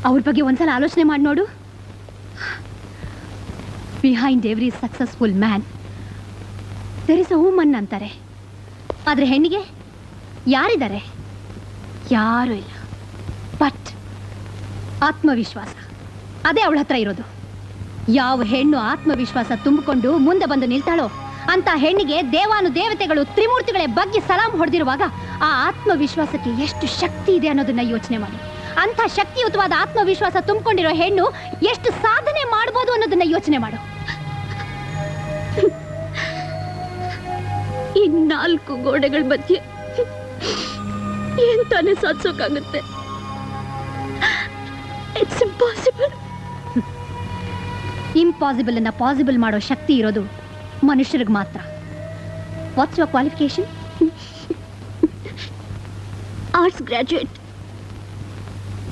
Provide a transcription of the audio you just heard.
ಅವ್ರ ಬಗ್ಗೆ ಒಂದ್ಸಲ ಆಲೋಚನೆ ಮಾಡಿ ನೋಡು. Behind every successful man there is a woman ಅಂತಾರೆ. ಆದರೆ ಹೆಣ್ಣಿಗೆ ಯಾರಿದ್ದಾರೆ? ಯಾರೂ ಇಲ್ಲ. ಬಟ್ ಆತ್ಮವಿಶ್ವಾಸ ಅದೇ ಅವಳ ಹತ್ರ ಇರೋದು. ಯಾವ ಹೆಣ್ಣು ಆತ್ಮವಿಶ್ವಾಸ ತುಂಬಿಕೊಂಡು ಮುಂದೆ ಬಂದು ನಿಲ್ತಾಳೋ ಅಂತ ಹೆಣ್ಣಿಗೆ ದೇವಾನು ದೇವತೆಗಳು ತ್ರಿಮೂರ್ತಿಗಳೇ ಬಗ್ಗೆ ಸಲಾಂ ಹೊಡೆದಿರುವಾಗ ಆ ಆತ್ಮವಿಶ್ವಾಸಕ್ಕೆ ಎಷ್ಟು ಶಕ್ತಿ ಇದೆ ಅನ್ನೋದನ್ನ ಯೋಚನೆ ಮಾಡಿ. ಅಂಥ ಶಕ್ತಿಯುತವಾದ ಆತ್ಮವಿಶ್ವಾಸ ತುಂಬಿಕೊಂಡಿರೋ ಹೆಣ್ಣು ಎಷ್ಟು ಸಾಧನೆ ಮಾಡ್ಬೋದು ಅನ್ನೋದನ್ನ ಯೋಚನೆ ಮಾಡು. ಈ 4 ಗೋಡೆಗಳ ಮಧ್ಯೆ ಏನ್ ತಾನೇ ಸಾಧಿಸೋಕ್ಕಾಗುತ್ತೆ? It's impossible. ಇಂಪಾಸಿಬಲ್ ಅನ್ನ ಪಾಸಿಬಲ್ ಮಾಡೋ ಶಕ್ತಿ ಇರೋದು ಮನುಷ್ಯರಿಗೆ ಮಾತ್ರ. What's your qualification? Arts graduate.